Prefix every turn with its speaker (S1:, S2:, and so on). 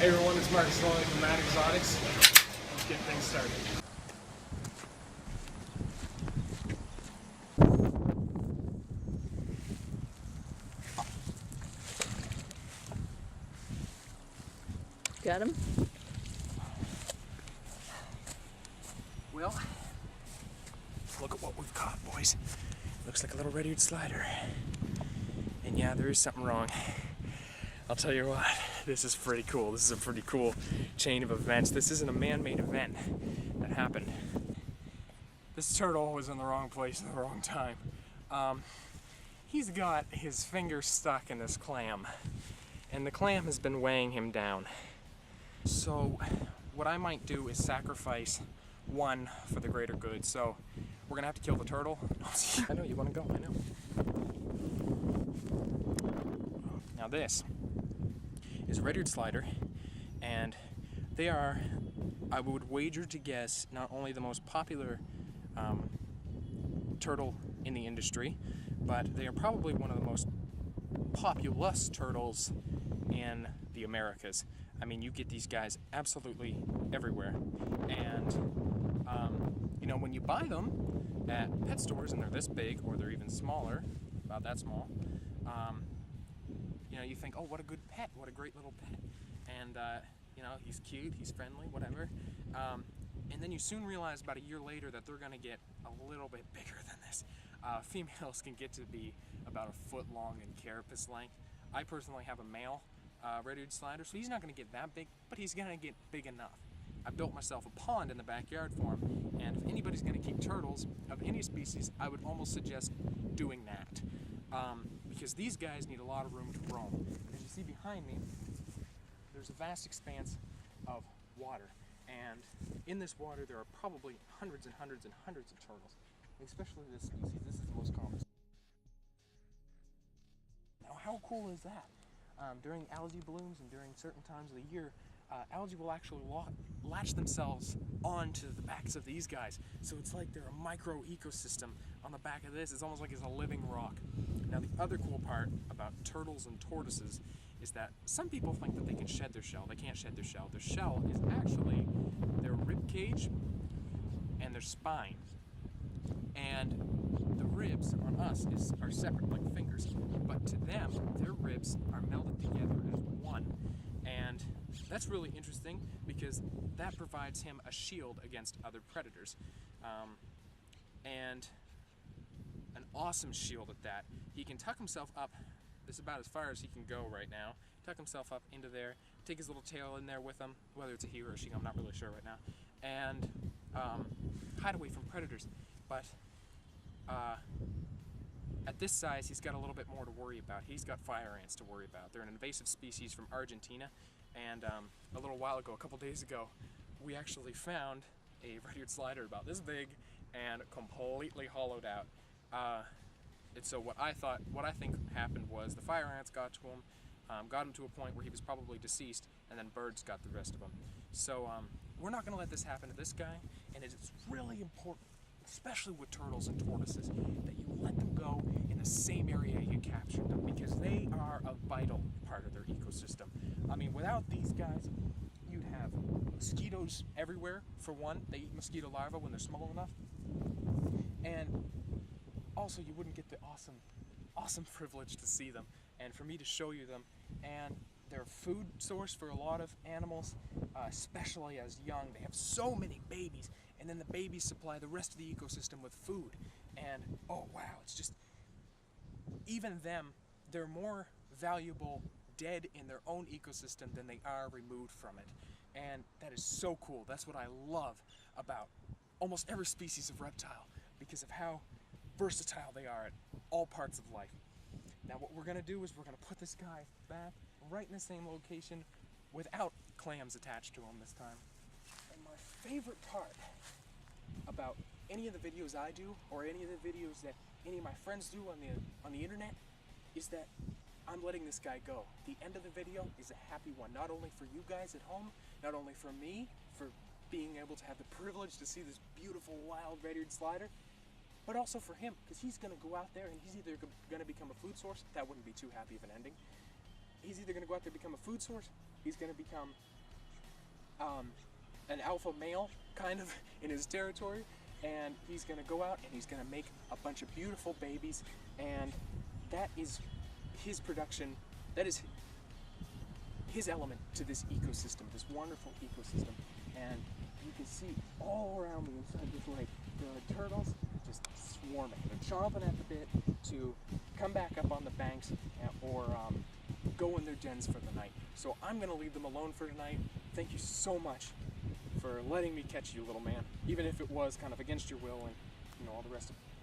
S1: Hey everyone, it's Mark Sloan from Mad Exotics. Let's get things started.
S2: Got him?
S1: Well, look at what we've caught, boys. Looks like a little red-eared slider. And yeah, there is something wrong. I'll tell you what, this is pretty cool. This is a pretty cool chain of events. This isn't a man-made event that happened. This turtle was in the wrong place at the wrong time. He's got his finger stuck in this clam, and the clam has been weighing him down. So what I might do is sacrifice one for the greater good. So we're gonna have to kill the turtle. I know you want to go, I know. Now this is a red-eared slider, and they are, I would wager to guess, not only the most popular turtle in the industry, but they are probably one of the most populous turtles in the Americas. I mean, you get these guys absolutely everywhere, and you know, when you buy them at pet stores and they're this big, or they're even smaller, about that small, you know, you think, oh, what a good pet, what a great little pet, and you know, he's cute, he's friendly, whatever, and then you soon realize about a year later that they're going to get a little bit bigger than this. Females can get to be about a foot long in carapace length. I personally have a male red-eared slider, so he's not going to get that big, but he's going to get big enough. I built myself a pond in the backyard for him, and if anybody's going to keep turtles of any species, I would almost suggest doing that. Because these guys need a lot of room to roam. As you see behind me, there's a vast expanse of water, and in this water there are probably hundreds and hundreds and hundreds of turtles, especially this species. This is the most common. Now, how cool is that? During algae blooms and during certain times of the year, algae will actually latch themselves onto the backs of these guys. So it's like they're a micro ecosystem on the back of this. It's almost like it's a living rock. Now, the other cool part about turtles and tortoises is that some people think that they can shed their shell. They can't shed their shell. Their shell is actually their rib cage and their spine. And the ribs on us are separate, like fingers. But to them, their ribs are melded together as one. And that's really interesting because that provides him a shield against other predators. And an awesome shield at that. He can tuck himself up, this is about as far as he can go right now, tuck himself up into there, take his little tail in there with him, whether it's a he or a she, I'm not really sure right now, and hide away from predators. But at this size, he's got a little bit more to worry about. He's got fire ants to worry about. They're an invasive species from Argentina, and a little while ago, a couple days ago, we actually found a red-eared slider about this big and completely hollowed out. And so what I think happened was the fire ants got to him, got him to a point where he was probably deceased, and then birds got the rest of him. So we're not going to let this happen to this guy, and it's really important, especially with turtles and tortoises, that you let them go in the same area you captured them, because they are a vital part of their ecosystem. I mean, without these guys, you'd have mosquitoes everywhere, for one. They eat mosquito larvae when they're small enough. And also, you wouldn't get the awesome privilege to see them, and for me to show you them. And they're a food source for a lot of animals, especially as young. They have so many babies, and then the babies supply the rest of the ecosystem with food. And oh wow, it's just, even them, they're more valuable dead in their own ecosystem than they are removed from it. And that is so cool. That's what I love about almost every species of reptile, because of how versatile they are at all parts of life. Now what we're going to do is we're going to put this guy back right in the same location without clams attached to him this time. And my favorite part about any of the videos I do, or any of the videos that any of my friends do on the internet, is that I'm letting this guy go. The end of the video is a happy one, not only for you guys at home, not only for me, for being able to have the privilege to see this beautiful wild red-eared slider, but also for him, because he's going to go out there and he's either going to become a food source. That wouldn't be too happy of an ending. He's either going to go out there and become a food source, He's going to become an alpha male, kind of, in his territory, and he's going to go out and he's going to make a bunch of beautiful babies, and that is his production, that is his element to this ecosystem, this wonderful ecosystem. And you can see all around me inside this lake, there are turtles just swarming. They're chomping at the bit to come back up on the banks or go in their dens for the night. So I'm going to leave them alone for tonight. Thank you so much for letting me catch you, little man, even if it was kind of against your will and all the rest of it.